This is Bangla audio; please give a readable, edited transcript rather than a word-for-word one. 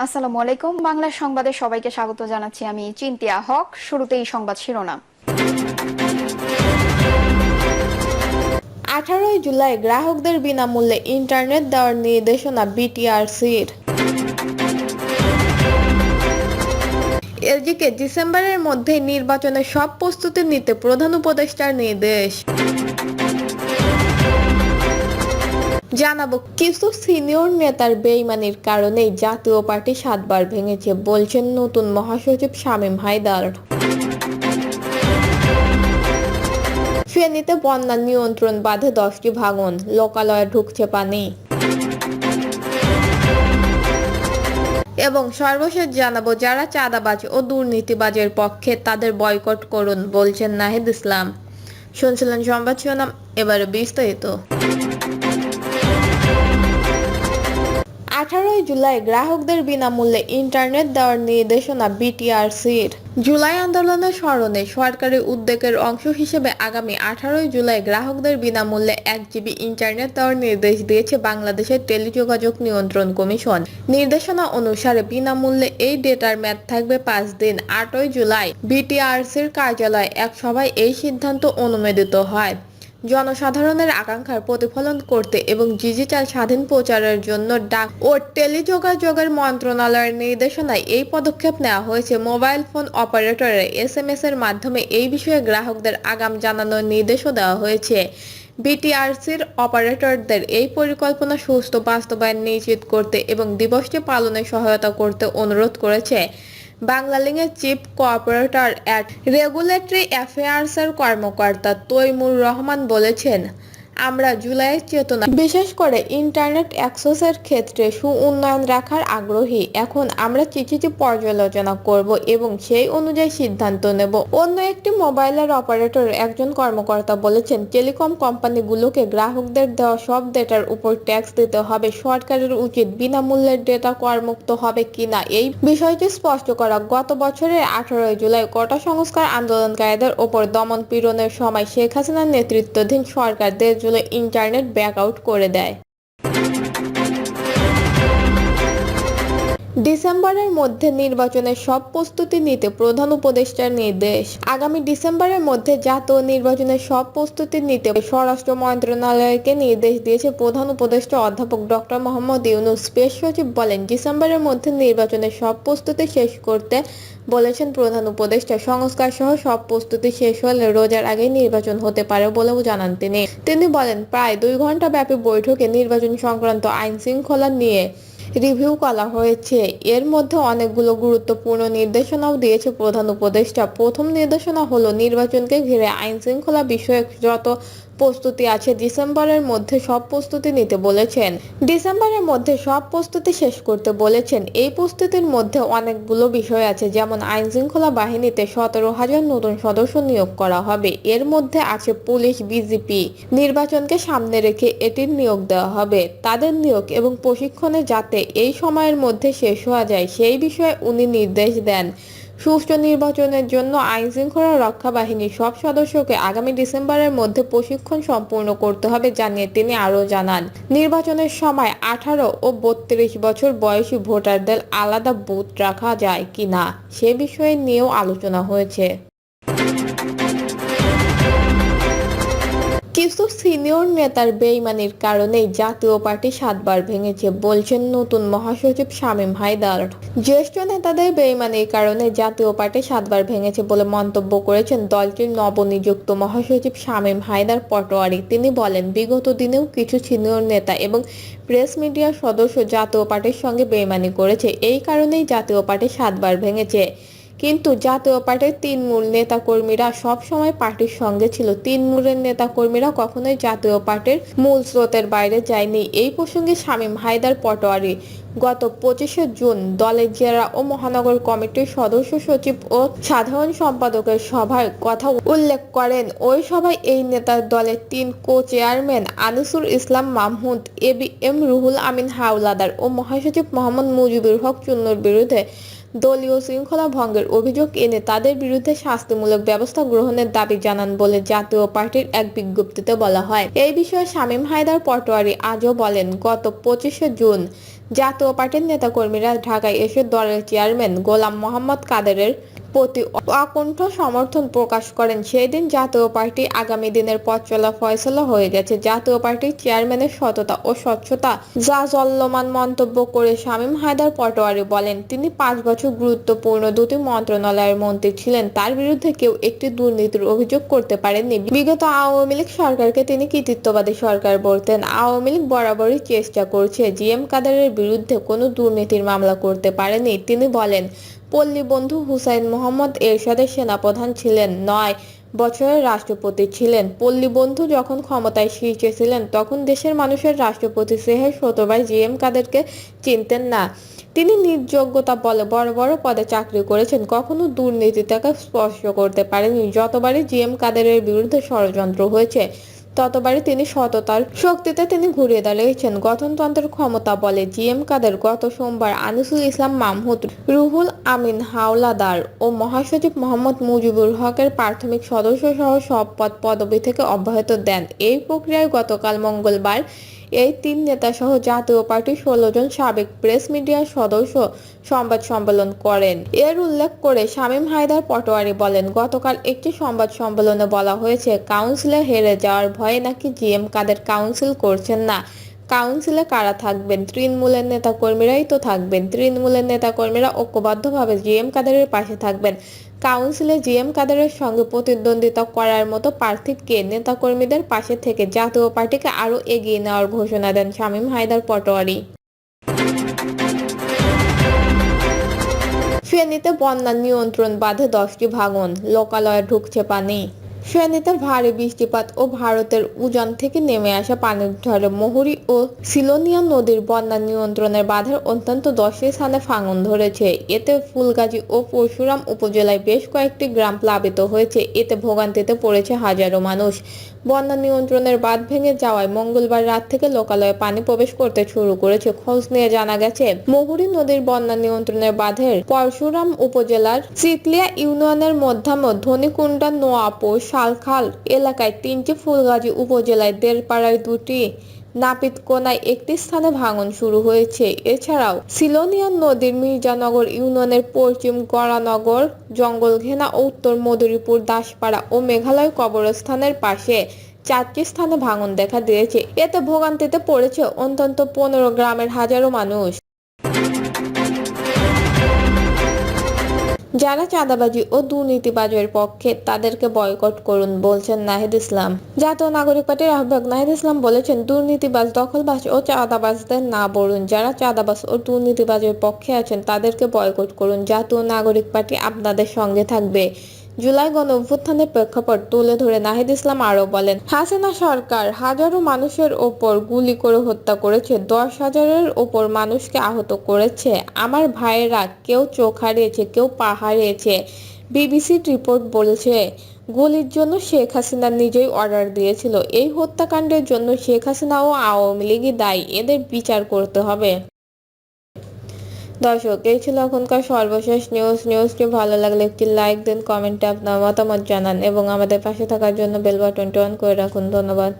আসসালামু আলাইকুম। বাংলা সংবাদে সবাইকে স্বাগত জানাচ্ছি। আমি চিন্তিয়া হক। শুরুতেই সংবাদ শিরোনাম। 18 জুলাই গ্রাহকদের বিনামূল্যে ইন্টারনেট দেওয়ার নির্দেশনা বিটিআরসির। এদিকে ডিসেম্বরের মধ্যে নির্বাচনের সব প্রস্তুতি নিতে প্রধান উপদেষ্টার নির্দেশ। জানাবো কিছু সিনিয়র নেতার বেইমানির কারণেই জাতীয় পার্টি 7বার ভেঙেছে বলছেন নতুন মহাসচিব শামীম হায়দার। ফেনীতে বন্যা নিয়ন্ত্রণ বাঁধে 10টি ভাঙন, লোকালয়ে ঢুকছে পানি। এবং সর্বশেষ জানাবো যারা চাঁদাবাজ ও দুর্নীতিবাজের পক্ষে তাদের বয়কট করুন বলছেন নাহিদ ইসলাম। শুনছিলেন সংবাদ শিরোনাম, এবারে বিস্তারিত। 18 জুলাই গ্রাহকদের বিনামূল্যে ইন্টারনেট দেওয়ার নির্দেশনা বিটিআরসির। জুলাই আন্দোলনের স্মরণে সরকারি উদ্যোগের অংশ হিসেবে আগামী 18 জুলাই গ্রাহকদের বিনামূল্যে 1 জিবি ইন্টারনেট দেওয়ার নির্দেশ দিয়েছে বাংলাদেশের টেলিযোগাযোগ নিয়ন্ত্রণ কমিশন। নির্দেশনা অনুসারে বিনামূল্যে এই ডেটার মেয়াদ থাকবে 5 দিন। 8 জুলাই বিটিআরসির কার্যালয়ে এক সভায় এই সিদ্ধান্ত অনুমোদিত হয়। জনসাধারণের আকাঙ্ক্ষার প্রতিফলন করতে এবং ডিজিটাল স্বাধীন প্রচারের জন্য ডাক ও টেলিযোগাযোগের মন্ত্রণালয়ের নির্দেশনায় এই পদক্ষেপ নেওয়া হয়েছে। মোবাইল ফোন অপারেটরের এসএমএস এর মাধ্যমে এই বিষয়ে গ্রাহকদের আগাম জানানোর নির্দেশও দেওয়া হয়েছে। বিটিআরসির অপারেটরদের এই পরিকল্পনা সুস্থ বাস্তবায়ন নিশ্চিত করতে এবং দিবসটি পালনে সহায়তা করতে অনুরোধ করেছে। বাংলালিংকের চিফ কোঅপারেটর অ্যাট রেগুলেটরি অ্যাফেয়ার্সের কর্মকর্তা তৈমুর রহমান বলেছেন, আমরা জুলাইয়ের চেতনা বিশেষ করে ইন্টারনেট অ্যাক্সেসের ক্ষেত্রে সুউন্নয়ন রাখার আগ্রহী। এখন আমরা চিঠিটি পর্যালোচনা করব এবং সেই অনুযায়ী সিদ্ধান্ত নেব। অন্য একটি মোবাইলের অপারেটর একজন কর্মকর্তা বলেছেন, টেলিকম কোম্পানিগুলোকে গ্রাহকদের দেওয়া সব ডেটার উপর ট্যাক্স দিতে হবে। সরকারের উচিত বিনামূল্যের ডেটা করমুক্ত হবে কিনা এই বিষয়টি স্পষ্ট করা। গত বছরের 18 জুলাই কোটা সংস্কার আন্দোলনকারীদের ওপর দমন পীড়নের সময় শেখ হাসিনার নেতৃত্বাধীন সরকার দেশ জুড়ে ইন্টারনেট ব্যাকআউট করে দেয়। ডিসেম্বরের মধ্যে নির্বাচনের সব প্রস্তুতি নিতে প্রধান উপদেষ্টার নির্দেশ। আগামী ডিসেম্বরের মধ্যে জাতীয় নির্বাচনের সব প্রস্তুতি নিতে স্বরাষ্ট্র মন্ত্রণালয়কে নির্দেশ দিয়েছে প্রধান উপদেষ্টা অধ্যাপক ডক্টর মোহাম্মদ ইউনূস। স্পেস সচিব বলেন, ডিসেম্বরের মধ্যে নির্বাচনের সব প্রস্তুতি শেষ করতে বলেছেন প্রধান উপদেষ্টা। সংস্কার সহ সব প্রস্তুতি শেষ হলে রোজার আগেই নির্বাচন হতে পারে বলেও জানান তিনি বলেন, প্রায় 2 ঘণ্টা ব্যাপী বৈঠকে নির্বাচন সংক্রান্ত আইন শৃঙ্খলা নিয়ে রিভিউ করা হয়েছে। এর মধ্যে অনেকগুলো গুরুত্বপূর্ণ নির্দেশনাও দিয়েছে প্রধান উপদেষ্টা। প্রথম নির্দেশনা হলো, নির্বাচনকে ঘিরে আইন শৃঙ্খলা বিষয়ক যত প্রস্তুতি আছে ডিসেম্বরের মধ্যে সব প্রস্তুতি নিতে বলেছেন। ডিসেম্বরের মধ্যে সব প্রস্তুতি শেষ করতে বলেছেন। এই প্রস্তুতির মধ্যে অনেকগুলো বিষয় আছে, যেমন আইন শৃঙ্খলা বাহিনীতে 17,000 নতুন সদস্য নিয়োগ করা হবে। এর মধ্যে আছে পুলিশ, বিজিপি। নির্বাচনকে সামনে রেখে এটির নিয়োগ দেওয়া হবে। তাদের নিয়োগ এবং প্রশিক্ষণে যাতে এই সময়ের মধ্যে শেষ হওয়া যায় সেই বিষয়ে উনি নির্দেশ দেন। সুষ্ঠু নির্বাচনের জন্য আইন শৃঙ্খলা রক্ষা বাহিনীর সব সদস্যকে আগামী ডিসেম্বরের মধ্যে প্রশিক্ষণ সম্পূর্ণ করতে হবে জানিয়ে তিনি আরও জানান, নির্বাচনের সময় 18 ও 32 বছর বয়সী ভোটারদের আলাদা বুথ রাখা যায় কিনা সে বিষয়ে নিয়েও আলোচনা হয়েছে। কিছু সিনিয়র নেতার বেইমানির কারণেই জাতীয় পার্টি 7বার ভেঙেছে বলছেন নতুন মহাসচিব শামীম হায়দার। জ্যেষ্ঠ নেতাদের বেইমানির কারণে জাতীয় পার্টি 7বার ভেঙেছে বলে মন্তব্য করেছেন দলটির নবনিযুক্ত মহাসচিব শামীম হায়দার পটোয়ারি। তিনি বলেন, বিগত দিনেও কিছু সিনিয়র নেতা এবং প্রেস মিডিয়ার সদস্য জাতীয় পার্টির সঙ্গে বেইমানি করেছে। এই কারণেই জাতীয় পার্টি 7বার ভেঙেছে। কিন্তু জাতীয় পার্টির তৃণমূল নেতাকর্মীরা সব সময় পার্টির সঙ্গে ছিল। তৃণমূলের নেতাকর্মীরা কখনোই জাতীয় পার্টির মূল স্রোতের বাইরে যায়নি। এই প্রসঙ্গে শামীম হায়দার পটোয়ারি গত 25শে জুন দলের জেলা ও মহানগর কমিটির সদস্য সচিব ও সাধারণ সম্পাদকের সভায় কথা উল্লেখ করেন। ওই সভায় এই নেতার দলের 3 কো-চেয়ারম্যান আনিসুল ইসলাম মাহমুদ, এবিএম রুহুল আমিন হাওলাদার ও মহাসচিব মোহাম্মদ মুজিবুল হক চুন্নুর বিরুদ্ধে দলীয় শৃঙ্খলা ভঙ্গের অভিযোগ এনে তাদের বিরুদ্ধে শাস্তিমূলক ব্যবস্থা গ্রহণের দাবি জানান বলে জাতীয় পার্টির এক বিজ্ঞপ্তিতে বলা হয়। এই বিষয়ে শামীম হায়দার পাটোয়ারী আজও বলেন, গত 25শে জুন জাতীয় পার্টির নেতাকর্মীরা ঢাকায় এসে দলের চেয়ারম্যান গোলাম মোহাম্মদ কাদেরের প্রতি অকুণ্ঠ সমর্থন প্রকাশ করেন। সেই দিন জাতীয় পার্টি আগামী দিনের পথ চলা ফয়সলা হয়ে গেছে। জাতীয় পার্টির চেয়ারম্যানের সততা ও স্বচ্ছতা জাজল্যমান মন্তব্য করে শামীম হায়দার পাটোয়ারী বলেন, তিনি 5 বছর গুরুত্বপূর্ণ দুটি মন্ত্রণালয়ের মন্ত্রী ছিলেন। তার বিরুদ্ধে কেউ একটি দুর্নীতির অভিযোগ করতে পারেননি। বিগত আওয়ামী লীগ সরকারকে তিনি কৃতিত্ববাদী সরকার বলতেন। আওয়ামী লীগ বরাবরই চেষ্টা করছে জিএম কাদেরের বিরুদ্ধে কোনো দুর্নীতির মামলা করতে পারেনি। তিনি বলেন, পল্লী বন্ধু হুসাইন মোহাম্মদ এরশাদের সেনাপ্রধান ছিলেন, 9 বছরের রাষ্ট্রপতি ছিলেন। পল্লী বন্ধু যখন ক্ষমতায় শীর্ষে ছিলেন তখন দেশের মানুষের রাষ্ট্রপতি সেহের শতভাগ জিএম কাদেরকে চিনতেন না। তিনি নিজ যোগ্যতা বলে বড় বড় পদে চাকরি করেছেন, কখনো দুর্নীতি তাকে স্পর্শ করতে পারেনি। যতবারই জিএম কাদেরের বিরুদ্ধে ষড়যন্ত্র হয়েছে ততবারই তিনি সততার শক্তিতে তিনি ঘুরিয়ে দাঁড়িয়েছেন। গঠনতন্ত্রের ক্ষমতা বলে জিএম কাদের গত সোমবার আনিসুল ইসলাম মাহমুদ, রুহুল আমিন হাওলাদার ও মহাসচিব মোহাম্মদ মুজিবুল হকের প্রাথমিক সদস্য সহ সব পদ পদবি থেকে অব্যাহতি দেন। এই প্রক্রিয়ায় গতকাল মঙ্গলবার এই 3 নেতা সহ জাতীয় পার্টির 16 জন সাবেক প্রেস মিডিয়ার সদস্য সংবাদ সম্মেলন করেন। এর উল্লেখ করে শামীম হায়দার পাটোয়ারী বলেন, গতকাল একটি সংবাদ সম্মেলনে বলা হয়েছে, কাউন্সিলে হেরে যাওয়ার ভয়ে নাকি জিএম কাদের কাউন্সিল করছেন না। কাউন্সিলে কারা থাকবেন? তৃণমূলের নেতাকর্মীরাই তো থাকবেন। তৃণমূলের নেতাকর্মীরা ঐক্যবদ্ধভাবে জিএম কাদেরের পাশে থাকবেন। কাউন্সিলে জিএম কাদেরের সঙ্গে প্রতিদ্বন্দ্বিতা করার মতো প্রার্থী কে? নেতাকর্মীদের পাশে থেকে জাতীয় পার্টিকে আরও এগিয়ে নেওয়ার ঘোষণা দেন শামীম হায়দার পাটোয়ারী। ফেনীতে বন্যা নিয়ন্ত্রণ বাঁধে 10টি ভাঙন, লোকালয়ে ঢুকছে পানি। ফেনীতে ভারী বৃষ্টিপাত ও ভারতের উজান থেকে নেমে আসা পানির ঝড়ে মুহুরী ও সিলোনিয়া নদীর বন্যা নিয়ন্ত্রণের বাঁধের অন্তত 10টি স্থানে ভাঙন ধরেছে। এতে ফুলগাজী ও পরশুরাম উপজেলায় বেশ কয়েকটি গ্রাম প্লাবিত হয়েছে। এতে ভোগান্তিতে পড়েছে হাজারো মানুষ। বন্যা নিয়ন্ত্রণের বাঁধ ভেঙে যাওয়ায় মঙ্গলবার রাত থেকে লোকালয়ে পানি প্রবেশ করতে শুরু করেছে। খোঁজ নিয়ে জানা গেছে, মুহুরী নদীর বন্যা নিয়ন্ত্রণের বাঁধের পরশুরাম উপজেলার চিতলিয়া ইউনিয়নের মধ্যাম ধনীকুণ্ডা, নোয়াপুর, শালখাল এলাকায় 3টি, ফুলগাজী উপজেলায় দেড়পাড়ায় 2টি, নাপিতকোনায় একটি স্থানে ভাঙন শুরু হয়েছে। এছাড়াও সিলোনিয়া নদীর মির্জানগর ইউনিয়নের পশ্চিম গড়ানগর, জঙ্গলঘেনা ও উত্তর মধুরীপুর, দাসপাড়া ও মেঘালয় কবরস্থানের পাশে 4টি স্থানে ভাঙন দেখা দিয়েছে। এতে ভোগান্তিতে পড়েছে অন্তত 15 গ্রামের হাজারো মানুষ। যারা চাঁদাবাজি ও দুর্নীতিবাজের পক্ষে তাদেরকে বয়কট করুন, বলছেন নাহিদ ইসলাম। জাতীয় নাগরিক পার্টির আহ্বায়ক নাহিদ ইসলাম বলেছেন, দুর্নীতিবাজ, দখলবাজ ও চাঁদাবাজদের না বলুন। যারা চাঁদাবাজ ও দুর্নীতিবাজের পক্ষে আছেন তাদেরকে বয়কট করুন। জাতীয় নাগরিক পার্টি আপনাদের সঙ্গে থাকবে। জুলাই গণঅভ্যুত্থানের প্রেক্ষাপট তুলে ধরে নাহিদ ইসলাম আরও বলেন, হাসিনা সরকার হাজারো মানুষের ওপর গুলি করে হত্যা করেছে, 10,000-এর ওপর মানুষকে আহত করেছে। আমার ভাইয়েরা কেউ চোখ হারিয়েছে, কেউ পা হারিয়েছে। বিবিসির রিপোর্ট বলছে, গুলির জন্য শেখ হাসিনা নিজেই অর্ডার দিয়েছিল। এই হত্যাকাণ্ডের জন্য শেখ হাসিনা ও আওয়ামী লীগই দায়ী। এদের বিচার করতে হবে। দর্শক, এই ছিল এখনকার সর্বশেষ নিউজ। নিউজটি ভালো লাগলে একটি লাইক দিন, কমেন্টে আপনার মতামত জানান এবং আমাদের পাশে থাকার জন্য বেল বাটনটি অন করে রাখুন। ধন্যবাদ।